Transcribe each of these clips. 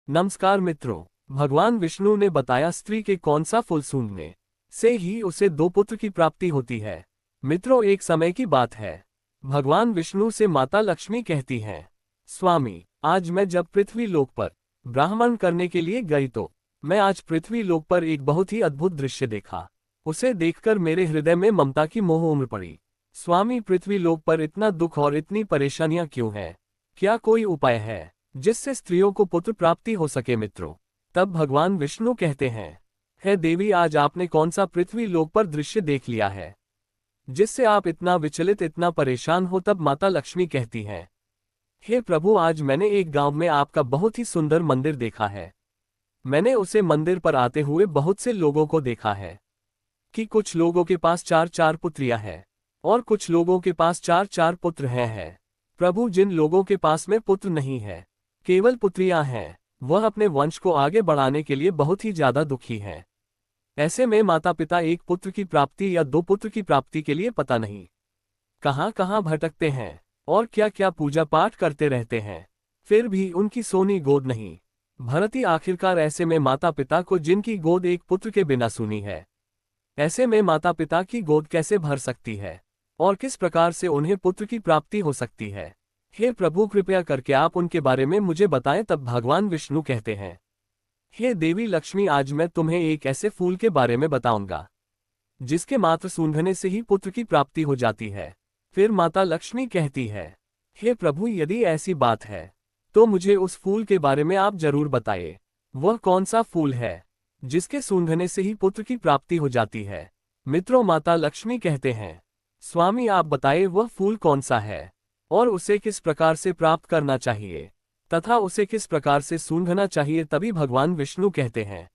नमस्कार मित्रों। भगवान विष्णु ने बताया स्त्री के कौन सा फूल सूंघने से ही उसे दो पुत्र की प्राप्ति होती है। मित्रों, एक समय की बात है। भगवान विष्णु से माता लक्ष्मी कहती हैं, स्वामी, आज मैं जब पृथ्वी लोक पर ब्राह्मण करने के लिए गई तो मैं आज पृथ्वी लोक पर एक बहुत ही अद्भुत दृश्य देखा। उसे देखकर मेरे हृदय में ममता की मोह उमड़ पड़ी। स्वामी, पृथ्वी लोक पर इतना दुख और इतनी परेशानियां क्यों हैं? क्या कोई उपाय है जिससे स्त्रियों को पुत्र प्राप्ति हो सके? मित्रों, तब भगवान विष्णु कहते हैं, हे देवी, आज आपने कौन सा पृथ्वी लोक पर दृश्य देख लिया है जिससे आप इतना विचलित, इतना परेशान हो? तब माता लक्ष्मी कहती हैं, हे प्रभु, आज मैंने एक गांव में आपका बहुत ही सुंदर मंदिर देखा है। मैंने उसे मंदिर पर आते हुए बहुत से लोगों को देखा है कि कुछ लोगों के पास चार चार पुत्रियां हैं और कुछ लोगों के पास चार चार पुत्र हैं। प्रभु, जिन लोगों के पास में पुत्र नहीं है, केवल पुत्रियां हैं, वह अपने वंश को आगे बढ़ाने के लिए बहुत ही ज्यादा दुखी हैं। ऐसे में माता पिता एक पुत्र की प्राप्ति या दो पुत्र की प्राप्ति के लिए पता नहीं कहां कहां भटकते हैं और क्या क्या पूजा पाठ करते रहते हैं, फिर भी उनकी सोनी गोद नहीं भरती। आखिरकार ऐसे में माता पिता को, जिनकी गोद एक पुत्र के बिना सूनी है, ऐसे में माता पिता की गोद कैसे भर सकती है और किस प्रकार से उन्हें पुत्र की प्राप्ति हो सकती है? हे प्रभु, कृपया करके आप उनके बारे में मुझे बताएं। तब भगवान विष्णु कहते हैं, हे देवी लक्ष्मी, आज मैं तुम्हें एक ऐसे फूल के बारे में बताऊंगा जिसके मात्र सूंघने से ही पुत्र की प्राप्ति हो जाती है। फिर माता लक्ष्मी कहती है, हे प्रभु, यदि ऐसी बात है तो मुझे उस फूल के बारे में आप जरूर बताइए। वह कौन सा फूल है जिसके सूंघने से ही पुत्र की प्राप्ति हो जाती है? मित्रों, माता लक्ष्मी कहते हैं, स्वामी, आप बताइए वह फूल कौन सा है और उसे किस प्रकार से प्राप्त करना चाहिए तथा उसे किस प्रकार से सूंघना चाहिए? तभी भगवान विष्णु कहते हैं,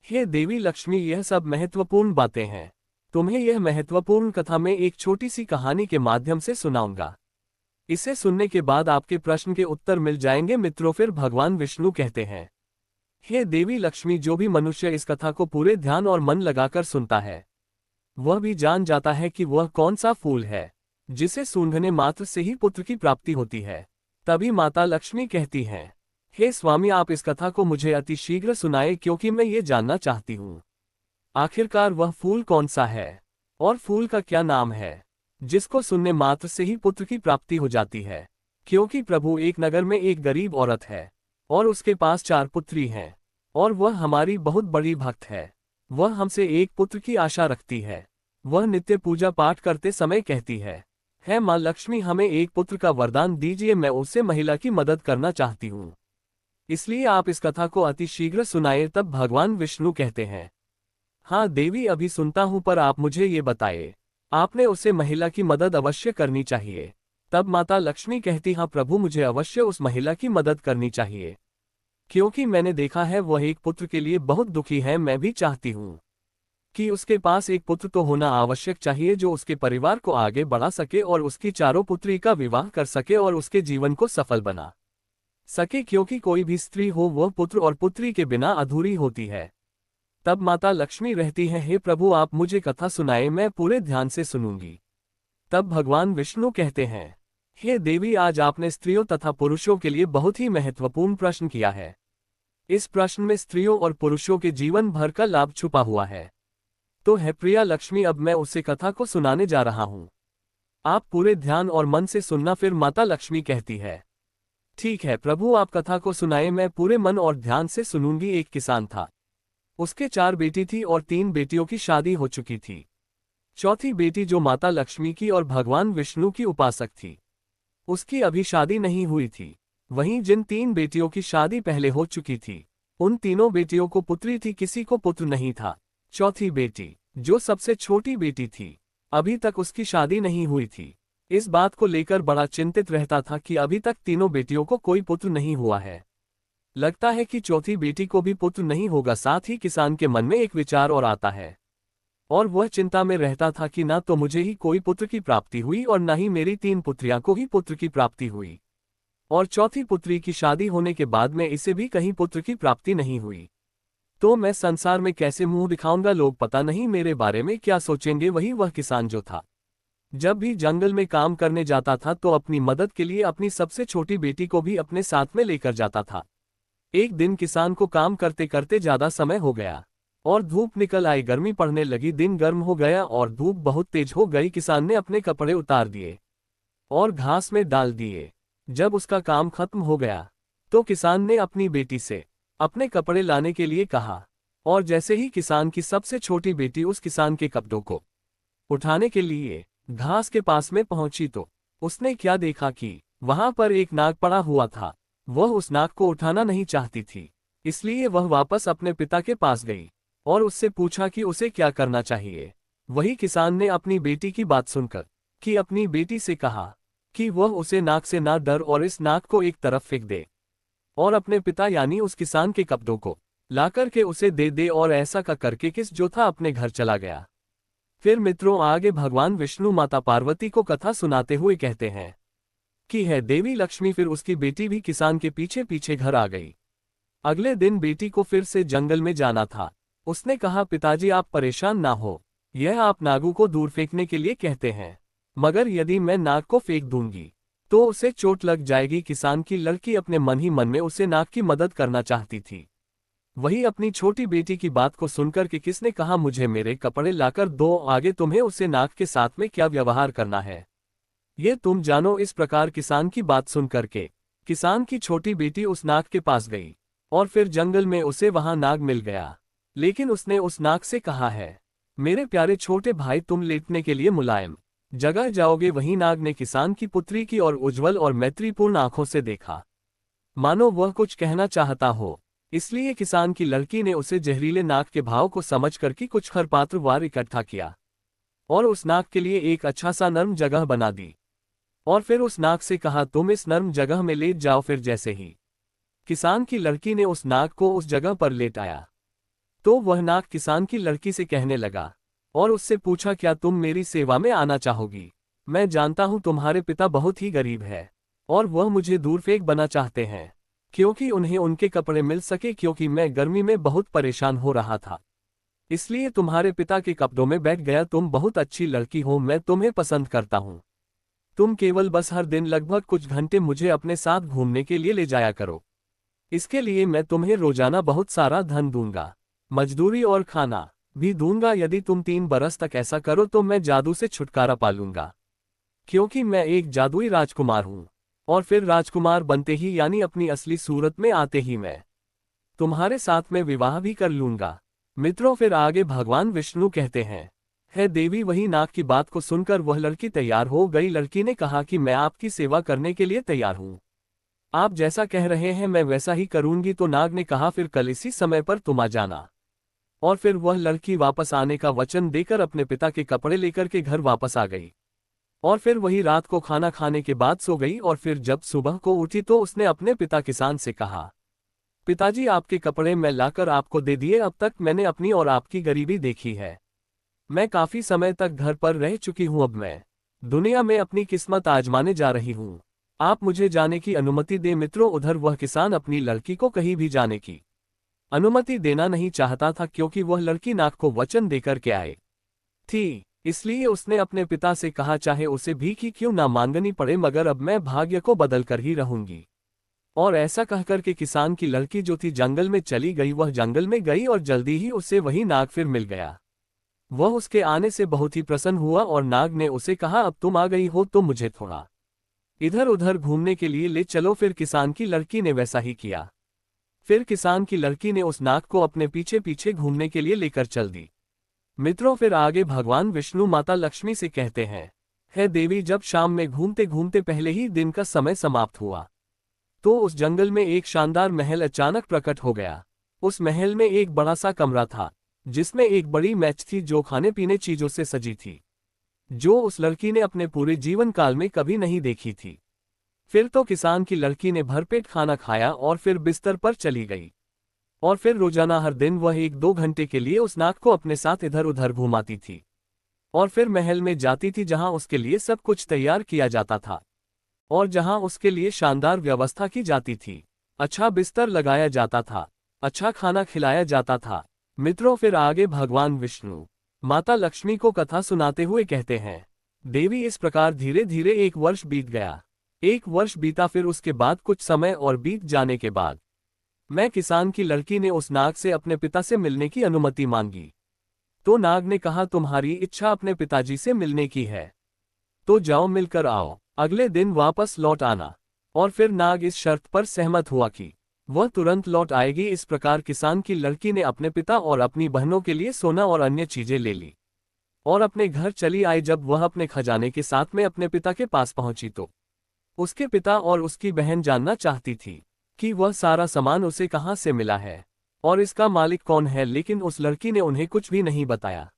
हे देवी लक्ष्मी, यह सब महत्वपूर्ण बातें हैं। तुम्हें यह महत्वपूर्ण कथा मैं एक छोटी सी कहानी के माध्यम से सुनाऊंगा। इसे सुनने के बाद आपके प्रश्न के उत्तर मिल जाएंगे। मित्रों, फिर भगवान विष्णु कहते हैं, हे देवी लक्ष्मी, जो भी मनुष्य इस कथा को पूरे ध्यान और मन लगाकर सुनता है, वह भी जान जाता है कि वह कौन सा फूल है जिसे सूंघने मात्र से ही पुत्र की प्राप्ति होती है। तभी माता लक्ष्मी कहती हैं, हे स्वामी, आप इस कथा को मुझे अति शीघ्र सुनाए, क्योंकि मैं ये जानना चाहती हूँ आखिरकार वह फूल कौन सा है और फूल का क्या नाम है जिसको सुनने मात्र से ही पुत्र की प्राप्ति हो जाती है। क्योंकि प्रभु, एक नगर में एक गरीब औरत है और उसके पास चार पुत्री हैं और वह हमारी बहुत बड़ी भक्त है। वह हमसे एक पुत्र की आशा रखती है। वह नित्य पूजा पाठ करते समय कहती है, हे माँ लक्ष्मी, हमें एक पुत्र का वरदान दीजिए, मैं उससे महिला की मदद करना चाहती हूँ, इसलिए आप इस कथा को अति शीघ्र सुनाए। तब भगवान विष्णु कहते हैं, हाँ देवी, अभी सुनता हूँ, पर आप मुझे ये बताइए, आपने उसे महिला की मदद अवश्य करनी चाहिए। तब माता लक्ष्मी कहती, हाँ प्रभु, मुझे अवश्य उस महिला की मदद करनी चाहिए, क्योंकि मैंने देखा है वह एक पुत्र के लिए बहुत दुखी है। मैं भी चाहती हूँ कि उसके पास एक पुत्र तो होना आवश्यक चाहिए जो उसके परिवार को आगे बढ़ा सके और उसकी चारों पुत्री का विवाह कर सके और उसके जीवन को सफल बना सके, क्योंकि कोई भी स्त्री हो वह पुत्र और पुत्री के बिना अधूरी होती है। तब माता लक्ष्मी रहती है, हे प्रभु, आप मुझे कथा सुनाए, मैं पूरे ध्यान से सुनूंगी। तब भगवान विष्णु कहते हैं, हे देवी, आज आपने स्त्रियों तथा पुरुषों के लिए बहुत ही महत्वपूर्ण प्रश्न किया है। इस प्रश्न में स्त्रियों और पुरुषों के जीवन भर का लाभ छुपा हुआ है। तो है प्रिया लक्ष्मी, अब मैं उसे कथा को सुनाने जा रहा हूँ। आप पूरे ध्यान और मन से सुनना। फिर माता लक्ष्मी कहती है, ठीक है प्रभु, आप कथा को सुनाए, मैं पूरे मन और ध्यान से सुनूंगी। एक किसान था, उसके चार बेटी थी और तीन बेटियों की शादी हो चुकी थी। चौथी बेटी, जो माता लक्ष्मी की और भगवान विष्णु की उपासक थी, उसकी अभी शादी नहीं हुई थी। वहीं जिन तीन बेटियों की शादी पहले हो चुकी थी, उन तीनों बेटियों को पुत्री थी, किसी को पुत्र नहीं था। चौथी बेटी, जो सबसे छोटी बेटी थी, अभी तक उसकी शादी नहीं हुई थी। इस बात को लेकर बड़ा चिंतित रहता था कि अभी तक तीनों बेटियों को कोई पुत्र नहीं हुआ है। लगता है कि चौथी बेटी को भी पुत्र नहीं होगा। साथ ही किसान के मन में एक विचार और आता है और वह चिंता में रहता था कि ना तो मुझे ही कोई पुत्र की प्राप्ति हुई और ना ही मेरी तीन पुत्रियां को ही पुत्र की प्राप्ति हुई, और चौथी पुत्री की शादी होने के बाद में इसे भी कहीं पुत्र की प्राप्ति नहीं हुई। तो मैं संसार में कैसे मुंह दिखाऊंगा? लोग पता नहीं मेरे बारे में क्या सोचेंगे। वही वह किसान जो था, जब भी जंगल में काम करने जाता था तो अपनी मदद के लिए अपनी सबसे छोटी बेटी को भी अपने साथ में लेकर जाता था। एक दिन किसान को काम करते करते ज्यादा समय हो गया और धूप निकल आई, गर्मी पड़ने लगी, दिन गर्म हो गया और धूप बहुत तेज हो गई। किसान ने अपने कपड़े उतार दिए और घास में डाल दिए। जब उसका काम खत्म हो गया तो किसान ने अपनी बेटी से अपने कपड़े लाने के लिए कहा, और जैसे ही किसान की सबसे छोटी बेटी उस किसान के कपड़ों को उठाने के लिए घास के पास में पहुंची तो उसने क्या देखा कि वहां पर एक नाग पड़ा हुआ था। वह उस नाग को उठाना नहीं चाहती थी, इसलिए वह वापस अपने पिता के पास गई और उससे पूछा कि उसे क्या करना चाहिए। वही किसान ने अपनी बेटी की बात सुनकर कि अपनी बेटी से कहा कि वह उसे नाग से ना डर और इस नाग को एक तरफ फेंक दे और अपने पिता यानी उस किसान के कपड़ों को लाकर के उसे दे दे। और ऐसा का करके किस जो था अपने घर चला गया। फिर मित्रों आगे भगवान विष्णु माता पार्वती को कथा सुनाते हुए कहते हैं कि है देवी लक्ष्मी फिर उसकी बेटी भी किसान के पीछे पीछे घर आ गई। अगले दिन बेटी को फिर से जंगल में जाना था। उसने कहा, पिताजी आप परेशान ना हो, यह आप नागू को दूर फेंकने के लिए कहते हैं, मगर यदि मैं नाग को फेंक दूंगी तो उसे चोट लग जाएगी। किसान की लड़की अपने मन ही मन में उसे नाग की मदद करना चाहती थी। वही अपनी छोटी बेटी की बात को सुनकर कि किसने कहा मुझे मेरे कपड़े लाकर दो, आगे तुम्हें उसे नाग के साथ में क्या व्यवहार करना है ये तुम जानो। इस प्रकार किसान की बात सुनकर के किसान की छोटी बेटी उस नाग के पास गई और फिर जंगल में उसे वहां नाग मिल गया। लेकिन उसने उस नाग से कहा है, मेरे प्यारे छोटे भाई तुम लेटने के लिए मुलायम जगह जाओगे। वहीं नाग ने किसान की पुत्री की और उज्जवल और मैत्रीपूर्ण आंखों से देखा, मानो वह कुछ कहना चाहता हो। इसलिए किसान की लड़की ने उसे जहरीले नाग के भाव को समझकर कि कुछ खरपात्र वार इकट्ठा किया और उस नाग के लिए एक अच्छा सा नर्म जगह बना दी और फिर उस नाग से कहा, तुम इस नर्म जगह में लेट जाओ। फिर जैसे ही किसान की लड़की ने उस नाग को उस जगह पर लेटाया तो वह नाग किसान की लड़की से कहने लगा और उससे पूछा, क्या तुम मेरी सेवा में आना चाहोगी? मैं जानता हूं तुम्हारे पिता बहुत ही गरीब है और वह मुझे दूर फेंक बना चाहते हैं क्योंकि उन्हें उनके कपड़े मिल सके, क्योंकि मैं गर्मी में बहुत परेशान हो रहा था, इसलिए तुम्हारे पिता के कपड़ों में बैठ गया। तुम बहुत अच्छी लड़की हो, मैं तुम्हें पसंद करता हूं। तुम केवल बस हर दिन लगभग कुछ घंटे मुझे अपने साथ घूमने के लिए ले जाया करो। इसके लिए मैं तुम्हें रोजाना बहुत सारा धन दूंगा, मजदूरी और खाना भी दूंगा। यदि तुम 3 बरस तक ऐसा करो तो मैं जादू से छुटकारा पालूंगा, क्योंकि मैं एक जादुई राजकुमार हूं। और फिर राजकुमार बनते ही यानी अपनी असली सूरत में आते ही मैं तुम्हारे साथ में विवाह भी कर लूंगा। मित्रों फिर आगे भगवान विष्णु कहते हैं, है देवी वही नाग की बात को सुनकर वह लड़की तैयार हो गई। लड़की ने कहा कि मैं आपकी सेवा करने के लिए तैयार हूं, आप जैसा कह रहे हैं मैं वैसा ही करूंगी। तो नाग ने कहा, फिर कल इसी समय पर तुम आ जाना। और फिर वह लड़की वापस आने का वचन देकर अपने पिता के कपड़े लेकर के घर वापस आ गई और फिर वही रात को खाना खाने के बाद सो गई। और फिर जब सुबह को उठी तो उसने अपने पिता किसान से कहा, पिताजी आपके कपड़े मैं लाकर आपको दे दिए। अब तक मैंने अपनी और आपकी गरीबी देखी है, मैं काफी समय तक घर पर रह चुकी हूं, अब मैं दुनिया में अपनी किस्मत आजमाने जा रही हूं, आप मुझे जाने की अनुमति दें। मित्रों उधर वह किसान अपनी लड़की को कहीं भी जाने की अनुमति देना नहीं चाहता था, क्योंकि वह लड़की नाग को वचन देकर के आए थी। इसलिए उसने अपने पिता से कहा, चाहे उसे भीख ही क्यों ना मांगनी पड़े, मगर अब मैं भाग्य को बदल कर ही रहूंगी। और ऐसा कहकर के किसान की लड़की जो थी जंगल में चली गई। वह जंगल में गई और जल्दी ही उसे वही नाग फिर मिल गया। वह उसके आने से बहुत ही प्रसन्न हुआ और नाग ने उसे कहा, अब तुम आ गई हो तो मुझे थोड़ा इधर उधर घूमने के लिए ले चलो। फिर किसान की लड़की ने वैसा ही किया। फिर किसान की लड़की ने उस नाग को अपने पीछे पीछे घूमने के लिए लेकर चल दी। मित्रों फिर आगे भगवान विष्णु माता लक्ष्मी से कहते हैं, हे देवी जब शाम में घूमते घूमते पहले ही दिन का समय समाप्त हुआ तो उस जंगल में एक शानदार महल अचानक प्रकट हो गया। उस महल में एक बड़ा सा कमरा था जिसमें एक बड़ी मेज थी जो खाने पीने चीजों से सजी थी, जो उस लड़की ने अपने पूरे जीवन काल में कभी नहीं देखी थी। फिर तो किसान की लड़की ने भरपेट खाना खाया और फिर बिस्तर पर चली गई और फिर रोजाना हर दिन वह 1-2 घंटे के लिए उस नाग को अपने साथ इधर उधर घुमाती थी और फिर महल में जाती थी जहां उसके लिए सब कुछ तैयार किया जाता था और जहां उसके लिए शानदार व्यवस्था की जाती थी, अच्छा बिस्तर लगाया जाता था, अच्छा खाना खिलाया जाता था। मित्रों फिर आगे भगवान विष्णु माता लक्ष्मी को कथा सुनाते हुए कहते हैं, देवी इस प्रकार धीरे धीरे 1 वर्ष बीत गया। 1 वर्ष बीता, फिर उसके बाद कुछ समय और बीत जाने के बाद मैं किसान की लड़की ने उस नाग से अपने पिता से मिलने की अनुमति मांगी। तो नाग ने कहा, तुम्हारी इच्छा अपने पिताजी से मिलने की है, तो जाओ मिलकर आओ, अगले दिन वापस लौट आना। और फिर नाग इस शर्त पर सहमत हुआ कि वह तुरंत लौट आएगी। इस प्रकार किसान की लड़की ने अपने पिता और अपनी बहनों के लिए सोना और अन्य चीजें ले ली और अपने घर चली आई। जब वह अपने खजाने के साथ में अपने पिता के पास पहुंची तो उसके पिता और उसकी बहन जानना चाहती थी कि वह सारा सामान उसे कहां से मिला है और इसका मालिक कौन है, लेकिन उस लड़की ने उन्हें कुछ भी नहीं बताया,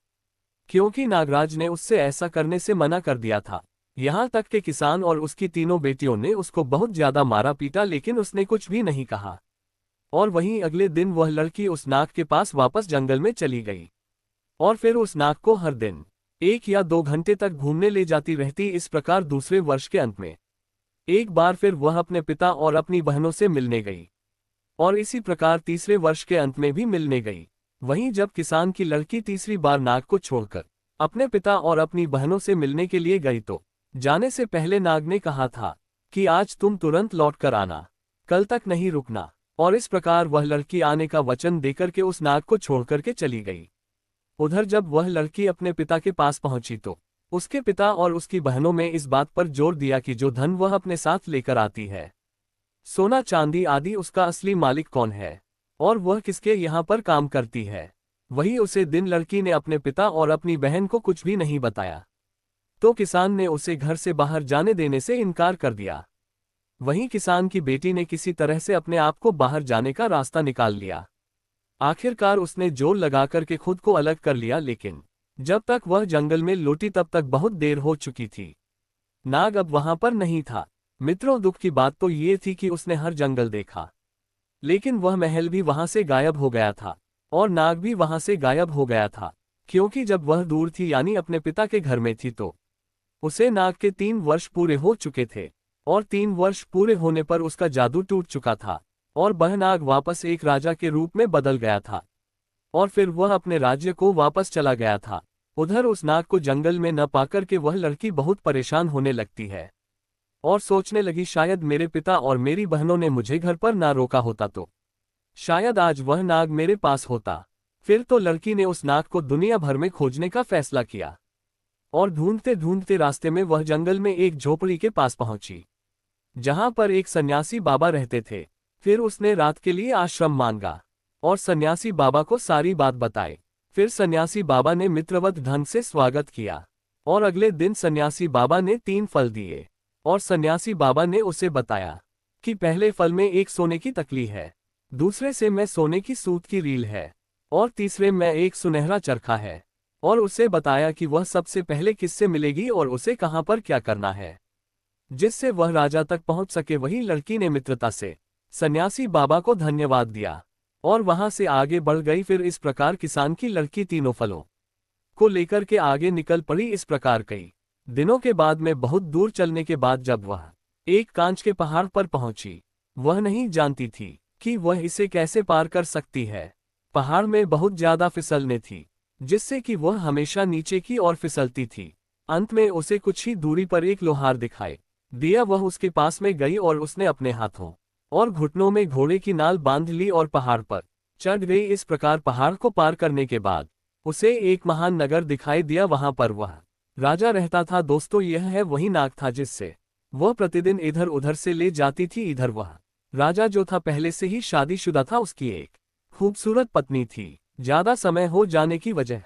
क्योंकि नागराज ने उससे ऐसा करने से मना कर दिया था। यहाँ तक कि किसान और उसकी तीनों बेटियों ने उसको बहुत ज्यादा मारा पीटा, लेकिन उसने कुछ भी नहीं कहा। और वहीं अगले दिन वह लड़की उस नाग के पास वापस जंगल में चली गई और फिर उस नाग को हर दिन 1 या 2 घंटे तक घूमने ले जाती रहती। इस प्रकार दूसरे वर्ष के अंत में एक बार फिर वह अपने पिता और अपनी बहनों से मिलने गई और इसी प्रकार तीसरे वर्ष के अंत में भी मिलने गई। वहीं जब किसान की लड़की तीसरी बार नाग को छोड़कर अपने पिता और अपनी बहनों से मिलने के लिए गई तो जाने से पहले नाग ने कहा था कि आज तुम तुरंत लौट कर आना, कल तक नहीं रुकना। और इस प्रकार वह लड़की आने का वचन देकर के उस नाग को छोड़कर के चली गई। उधर जब वह लड़की अपने पिता के पास पहुंची तो उसके पिता और उसकी बहनों में इस बात पर जोर दिया कि जो धन वह अपने साथ लेकर आती है, सोना चांदी आदि, उसका असली मालिक कौन है और वह किसके यहाँ पर काम करती है। वही उसे दिन लड़की ने अपने पिता और अपनी बहन को कुछ भी नहीं बताया, तो किसान ने उसे घर से बाहर जाने देने से इनकार कर दिया। वहीं किसान की बेटी ने किसी तरह से अपने आप को बाहर जाने का रास्ता निकाल लिया। आखिरकार उसने जोर लगाकर के खुद को अलग कर लिया, लेकिन जब तक वह जंगल में लौटी तब तक बहुत देर हो चुकी थी। नाग अब वहां पर नहीं था। मित्रों, दुख की बात तो ये थी कि उसने हर जंगल देखा, लेकिन वह महल भी वहां से गायब हो गया था और नाग भी वहां से गायब हो गया था, क्योंकि जब वह दूर थी यानी अपने पिता के घर में थी तो उसे नाग के 3 वर्ष पूरे हो चुके थे और 3 वर्ष पूरे होने पर उसका जादू टूट चुका था और वह नाग वापस एक राजा के रूप में बदल गया था और फिर वह अपने राज्य को वापस चला गया था। उधर उस नाग को जंगल में न पाकर के वह लड़की बहुत परेशान होने लगती है और सोचने लगी, शायद मेरे पिता और मेरी बहनों ने मुझे घर पर ना रोका होता तो शायद आज वह नाग मेरे पास होता। फिर तो लड़की ने उस नाग को दुनिया भर में खोजने का फैसला किया और ढूंढते ढूंढते रास्ते में वह जंगल में एक झोपड़ी के पास पहुंची, जहां पर एक सन्यासी बाबा रहते थे। फिर उसने रात के लिए आश्रम मांगा और सन्यासी बाबा को सारी बात बताई। फिर सन्यासी बाबा ने मित्रवत ढंग से स्वागत किया और अगले दिन सन्यासी बाबा ने 3 फल दिए और सन्यासी बाबा ने उसे बताया कि पहले फल में एक सोने की तकली है, दूसरे से में सोने की सूत की रील है और तीसरे में एक सुनहरा चरखा है। और उसे बताया कि वह सबसे पहले किससे मिलेगी और उसे कहां पर क्या करना है, जिससे वह राजा तक पहुंच सके। वही लड़की ने मित्रता से सन्यासी बाबा को धन्यवाद दिया और वहां से आगे बढ़ गई। फिर इस प्रकार किसान की लड़की तीनों फलों को लेकर के आगे निकल पड़ी। इस प्रकार कई दिनों के बाद में बहुत दूर चलने के बाद जब वह एक कांच के पहाड़ पर पहुंची, वह नहीं जानती थी कि वह इसे कैसे पार कर सकती है। पहाड़ में बहुत ज्यादा फिसलने थी, जिससे कि वह हमेशा नीचे की ओर फिसलती थी। अंत में उसे कुछ ही दूरी पर एक लोहार दिखाई दिया। वह उसके पास में गई और उसने अपने हाथों और घुटनों में घोड़े की नाल बांध ली और पहाड़ पर चढ़ गई। इस प्रकार पहाड़ को पार करने के बाद उसे एक महान नगर दिखाई दिया। वहां पर वह राजा रहता था। दोस्तों, यह है वही नाग था जिससे वह प्रतिदिन इधर उधर से ले जाती थी। इधर वह राजा जो था पहले से ही शादीशुदा था, उसकी एक खूबसूरत पत्नी थी। ज्यादा समय हो जाने की वजह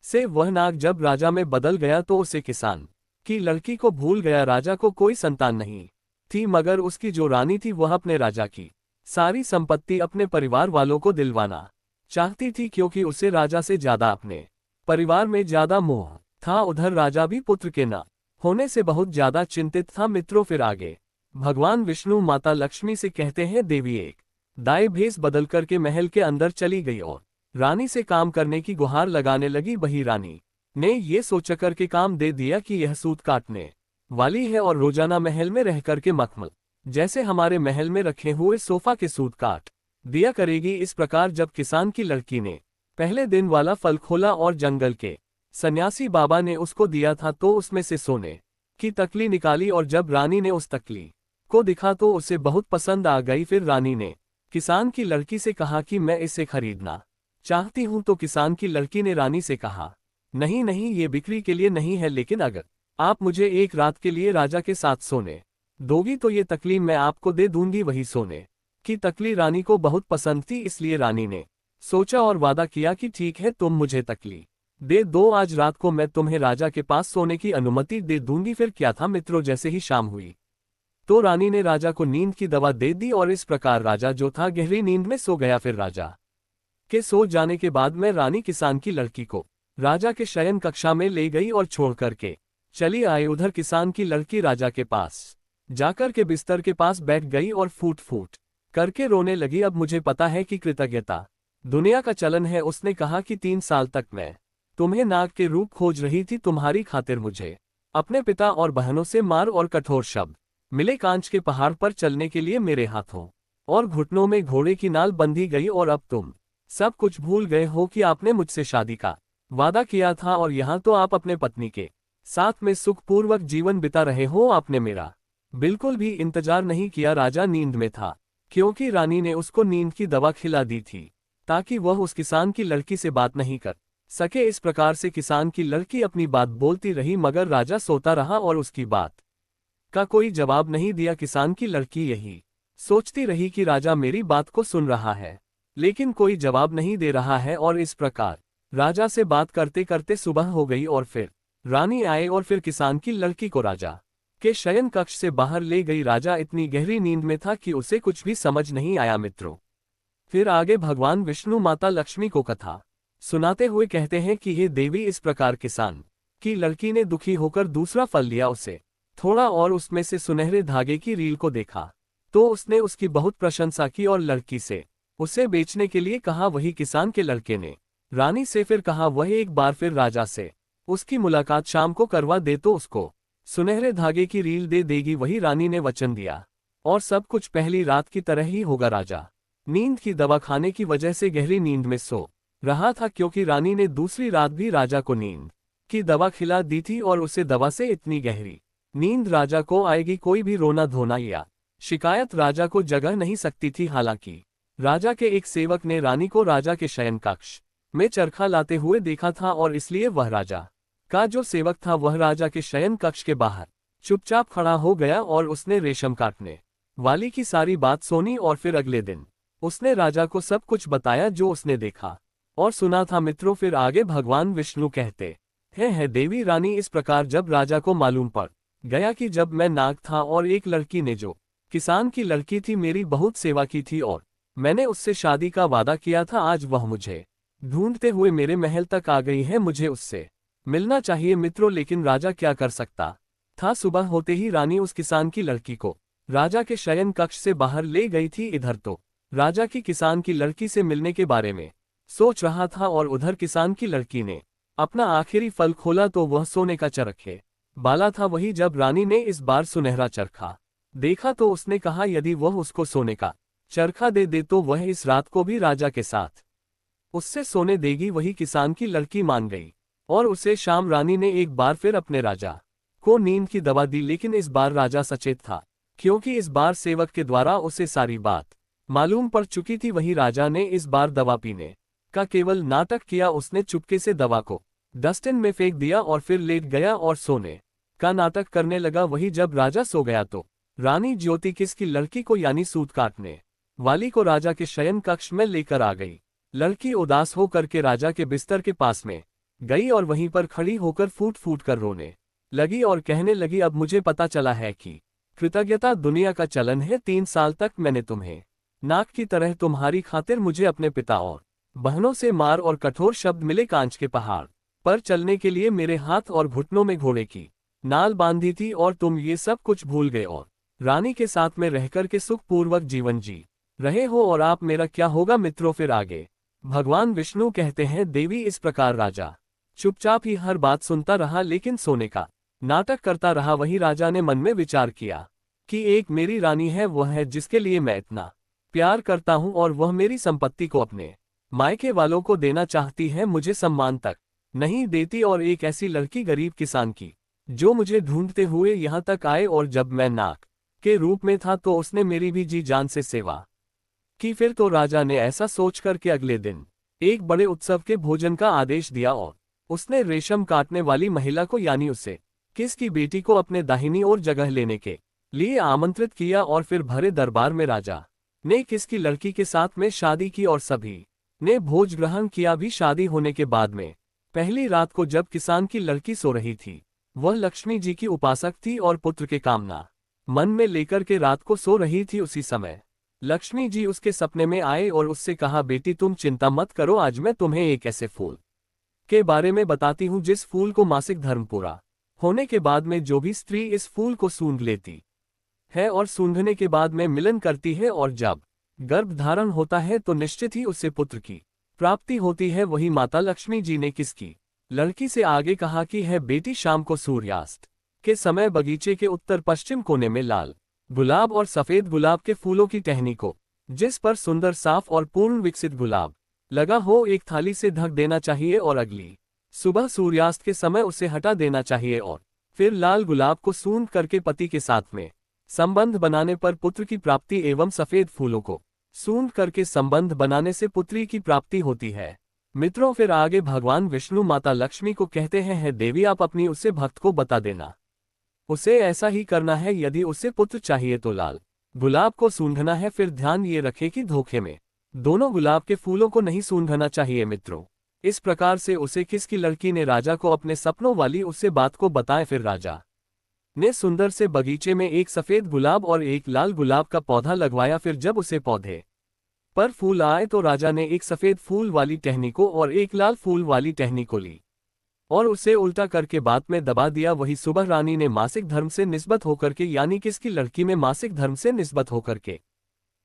से वह नाग जब राजा में बदल गया तो उसे किसान की लड़की को भूल गया। राजा को कोई संतान नहीं थी, मगर उसकी जो रानी थी वह अपने राजा की सारी संपत्ति अपने परिवार वालों को दिलवाना चाहती थी, क्योंकि उसे राजा से ज्यादा अपने परिवार में ज्यादा मोह था। उधर राजा भी पुत्र के न होने से बहुत ज्यादा चिंतित था। मित्रों, फिर आगे भगवान विष्णु माता लक्ष्मी से कहते हैं, देवी एक दाई भेस बदल करके महल के अंदर चली गई और रानी से काम करने की गुहार लगाने लगी। वही रानी ने ये सोचकर के काम दे दिया कि यह सूत काटने वाली है और रोजाना महल में रह करके मखमल जैसे हमारे महल में रखे हुए सोफा के सूत काट दिया करेगी। इस प्रकार जब किसान की लड़की ने पहले दिन वाला फल खोला और जंगल के सन्यासी बाबा ने उसको दिया था, तो उसमें से सोने की तकली निकाली और जब रानी ने उस तकली को दिखा तो उसे बहुत पसंद आ गई। फिर रानी ने किसान की लड़की से कहा कि मैं इसे खरीदना चाहती हूं। तो किसान की लड़की ने रानी से कहा, नहीं नहीं, ये बिक्री के लिए नहीं है, लेकिन अगर आप मुझे एक रात के लिए राजा के साथ सोने दोगी तो ये तकली मैं आपको दे दूंगी। वही सोने की तकली रानी को बहुत पसंद थी, इसलिए रानी ने सोचा और वादा किया कि ठीक है, तुम मुझे तकली दे दो, आज रात को मैं तुम्हें राजा के पास सोने की अनुमति दे दूंगी। फिर क्या था मित्रों, जैसे ही शाम हुई तो रानी ने राजा को नींद की दवा दे दी और इस प्रकार राजा जो था गहरी नींद में सो गया। फिर राजा के सो जाने के बाद में रानी किसान की लड़की को राजा के शयन कक्षा में ले गई और छोड़ करके चली आई। उधर किसान की लड़की राजा के पास जाकर के बिस्तर के पास बैठ गई और फूट फूट करके रोने लगी। अब मुझे पता है कि कृतज्ञता दुनिया का चलन है। उसने कहा कि 3 साल तक मैं तुम्हें नाग के रूप खोज रही थी, तुम्हारी खातिर मुझे अपने पिता और बहनों से मार और कठोर शब्द मिले। कांच के पहाड़ पर चलने के लिए मेरे हाथों और घुटनों में घोड़े की नाल बंधी गई, और अब तुम सब कुछ भूल गए हो कि आपने मुझसे शादी का वादा किया था, और यहाँ तो आप अपने पत्नी के साथ में सुखपूर्वक जीवन बिता रहे हो। आपने मेरा बिल्कुल भी इंतजार नहीं किया। राजा नींद में था, क्योंकि रानी ने उसको नींद की दवा खिला दी थी ताकि वह उस किसान की लड़की से बात नहीं कर सके। इस प्रकार से किसान की लड़की अपनी बात बोलती रही, मगर राजा सोता रहा और उसकी बात का कोई जवाब नहीं दिया। किसान की लड़की यही सोचती रही कि राजा मेरी बात को सुन रहा है, लेकिन कोई जवाब नहीं दे रहा है। और इस प्रकार राजा से बात करते करते सुबह हो गई और फिर रानी आए और फिर किसान की लड़की को राजा के शयन कक्ष से बाहर ले गई। राजा इतनी गहरी नींद में था कि उसे कुछ भी समझ नहीं आया। मित्रों, फिर आगे भगवान विष्णु माता लक्ष्मी को कथा सुनाते हुए कहते हैं कि हे देवी, इस प्रकार किसान की लड़की ने दुखी होकर दूसरा फल लिया, उसे थोड़ा और उसमें से सुनहरे धागे की रील को देखा तो उसने उसकी बहुत प्रशंसा की और लड़की से उसे बेचने के लिए कहा। वही किसान के लड़के ने रानी से फिर कहा वह एक बार फिर राजा से उसकी मुलाकात शाम को करवा दे तो उसको सुनहरे धागे की रील दे देगी। वही रानी ने वचन दिया और सब कुछ पहली रात की तरह ही होगा। राजा नींद की दवा खाने की वजह से गहरी नींद में सो रहा था, क्योंकि रानी ने दूसरी रात भी राजा को नींद की दवा खिला दी थी और उसे दवा से इतनी गहरी नींद राजा को आएगी, कोई भी रोना धोना या शिकायत राजा को जगह नहीं सकती थी। हालांकि राजा के एक सेवक ने रानी को राजा के शयन कक्ष में चरखा लाते हुए देखा था, और इसलिए वह राजा का जो सेवक था वह राजा के शयन कक्ष के बाहर चुपचाप खड़ा हो गया और उसने रेशम काटने वाली की सारी बात सुनी। और फिर अगले दिन उसने राजा को सब कुछ बताया जो उसने देखा और सुना था। मित्रों, फिर आगे भगवान विष्णु कहते हैं, देवी रानी, इस प्रकार जब राजा को मालूम पड़ गया कि जब मैं नाग था और एक लड़की ने जो किसान की लड़की थी मेरी बहुत सेवा की थी और मैंने उससे शादी का वादा किया था, आज वह मुझे ढूंढते हुए मेरे महल तक आ गई है, मुझे उससे मिलना चाहिए। मित्रों, लेकिन राजा क्या कर सकता था। सुबह होते ही रानी उस किसान की लड़की को राजा के शयन कक्ष से बाहर ले गई थी। इधर तो राजा की किसान की लड़की से मिलने के बारे में सोच रहा था और उधर किसान की लड़की ने अपना आखिरी फल खोला तो वह सोने का चरखे बाला था। वही जब रानी ने इस बार सुनहरा चरखा देखा तो उसने कहा यदि वह उसको सोने का चरखा दे दे तो वह इस रात को भी राजा के साथ उससे सोने देगी। वही किसान की लड़की मान गई और उसे शाम रानी ने एक बार फिर अपने राजा को नींद की दवा दी, लेकिन इस बार राजा सचेत था, क्योंकि इस बार सेवक के द्वारा उसे सारी बात मालूम पड़ चुकी थी। वही राजा ने इस बार दवा पीने का केवल नाटक किया। उसने चुपके से दवा को डस्टबिन में फेंक दिया और फिर लेट गया और सोने का नाटक करने लगा। वही जब राजा सो गया तो रानी ज्योतिकिस की लड़की को यानी सूत काटने वाली को राजा के शयन कक्ष में लेकर आ गई। लड़की उदास होकर के राजा के बिस्तर के पास में गई और वहीं पर खड़ी होकर फूट फूट कर रोने लगी और कहने लगी, अब मुझे पता चला है कि कृतज्ञता दुनिया का चलन है। 3 साल तक मैंने तुम्हें नाक की तरह तुम्हारी खातिर मुझे अपने पिता और बहनों से मार और कठोर शब्द मिले। कांच के पहाड़ पर चलने के लिए मेरे हाथ और घुटनों में घोड़े की नाल बांधी थी और तुम ये सब कुछ भूल गए और रानी के साथ में रहकर के सुखपूर्वक जीवन जी रहे हो, और आप मेरा क्या होगा। मित्रों, फिर आगे भगवान विष्णु कहते हैं, देवी, इस प्रकार राजा चुपचाप ही हर बात सुनता रहा, लेकिन सोने का नाटक करता रहा। वही राजा ने मन में विचार किया कि एक मेरी रानी है, वह है जिसके लिए मैं इतना प्यार करता हूं और वह मेरी संपत्ति को अपने मायके वालों को देना चाहती है, मुझे सम्मान तक नहीं देती। और एक ऐसी लड़की गरीब किसान की जो मुझे ढूंढते हुए यहाँ तक आए और जब मैं नाक के रूप में था तो उसने मेरी भी जी जान से सेवा कि फिर तो राजा ने ऐसा सोचकर के अगले दिन एक बड़े उत्सव के भोजन का आदेश दिया और उसने रेशम काटने वाली महिला को यानी उसे किसकी बेटी को अपने दाहिनी ओर जगह लेने के लिए आमंत्रित किया और फिर भरे दरबार में राजा ने किसकी लड़की के साथ में शादी की और सभी ने भोज ग्रहण किया भी। शादी होने के बाद में पहली रात को जब किसान की लड़की सो रही थी, वह लक्ष्मी जी की उपासक थी और पुत्र के कामना मन में लेकर के रात को सो रही थी। उसी समय लक्ष्मी जी उसके सपने में आए और उससे कहा, बेटी तुम चिंता मत करो, आज मैं तुम्हें एक ऐसे फूल के बारे में बताती हूँ जिस फूल को मासिक धर्म पूरा होने के बाद में जो भी स्त्री इस फूल को सूंघ लेती है और सूंघने के बाद में मिलन करती है और जब गर्भ धारण होता है तो निश्चित ही उससे पुत्र की प्राप्ति होती है। वही माता लक्ष्मी जी ने किसकी लड़की से आगे कहा कि है बेटी शाम को सूर्यास्त के समय बगीचे के उत्तर पश्चिम कोने में लाल गुलाब और सफेद गुलाब के फूलों की टहनी को जिस पर सुंदर साफ और पूर्ण विकसित गुलाब लगा हो एक थाली से ढक देना चाहिए और अगली सुबह सूर्यास्त के समय उसे हटा देना चाहिए और फिर लाल गुलाब को सूंघ करके पति के साथ में संबंध बनाने पर पुत्र की प्राप्ति एवं सफेद फूलों को सूंघ करके संबंध बनाने से पुत्री की प्राप्ति होती है। मित्रों फिर आगे भगवान विष्णु माता लक्ष्मी को कहते हैं, देवी आप अपनी उसे भक्त को बता देना, उसे ऐसा ही करना है। यदि उसे पुत्र चाहिए तो लाल गुलाब को सूंघना है। फिर ध्यान ये रखे कि धोखे में दोनों गुलाब के फूलों को नहीं सूंघना चाहिए। मित्रों इस प्रकार से उसे किसकी लड़की ने राजा को अपने सपनों वाली उससे बात को बताए। फिर राजा ने सुंदर से बगीचे में एक सफेद गुलाब और एक लाल गुलाब का पौधा लगवाया। फिर जब उसे पौधे पर फूल आए तो राजा ने एक सफेद फूल वाली टहनी को और एक लाल फूल वाली टहनी को ली और उसे उल्टा करके बात में दबा दिया। वही सुबह रानी ने मासिक धर्म से निस्बत होकर के यानी किसकी लड़की में मासिक धर्म से निस्बत होकर के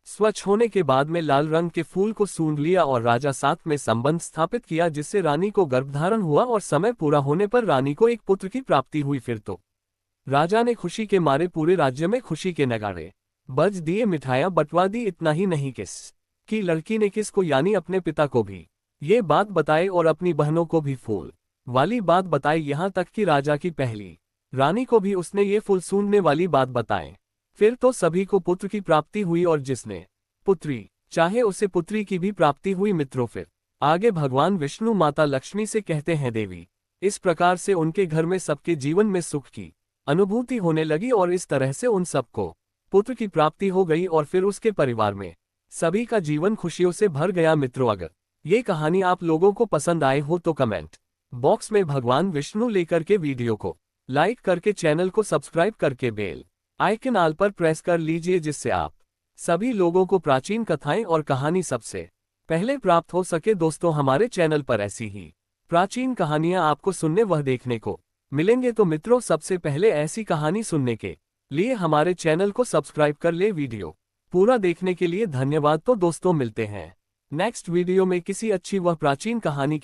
स्वच्छ होने के बाद में लाल रंग के फूल को सूंघ लिया और राजा साथ में संबंध स्थापित किया, जिससे रानी को गर्भधारण हुआ और समय पूरा होने पर रानी को एक पुत्र की प्राप्ति हुई। फिर तो राजा ने खुशी के मारे पूरे राज्य में खुशी के नगाड़े बज दिए, मिठाइयां बंटवा दी। इतना ही नहीं किस की लड़की ने किसको यानी अपने पिता को भी ये बात बताई और अपनी बहनों को भी फूल वाली बात बताई, यहाँ तक कि राजा की पहली रानी को भी उसने ये फूल सूंघने वाली बात बताए। फिर तो सभी को पुत्र की प्राप्ति हुई और जिसने पुत्री चाहे उसे पुत्री की भी प्राप्ति हुई। मित्रों फिर आगे भगवान विष्णु माता लक्ष्मी से कहते हैं, देवी इस प्रकार से उनके घर में सबके जीवन में सुख की अनुभूति होने लगी और इस तरह से उन सबको पुत्र की प्राप्ति हो गई और फिर उसके परिवार में सभी का जीवन खुशियों से भर गया। मित्रों अगर ये कहानी आप लोगों को पसंद आए हो तो कमेंट बॉक्स में भगवान विष्णु लेकर के वीडियो को लाइक करके चैनल को सब्सक्राइब करके बेल आइकन ऑल पर प्रेस कर लीजिए, जिससे आप सभी लोगों को प्राचीन कथाएं और कहानी सबसे पहले प्राप्त हो सके। दोस्तों हमारे चैनल पर ऐसी ही प्राचीन कहानियां आपको सुनने व देखने को मिलेंगे। तो मित्रों सबसे पहले ऐसी कहानी सुनने के लिए हमारे चैनल को सब्सक्राइब कर ले। वीडियो पूरा देखने के लिए धन्यवाद। तो दोस्तों मिलते हैं नेक्स्ट वीडियो में किसी अच्छी व प्राचीन कहानी के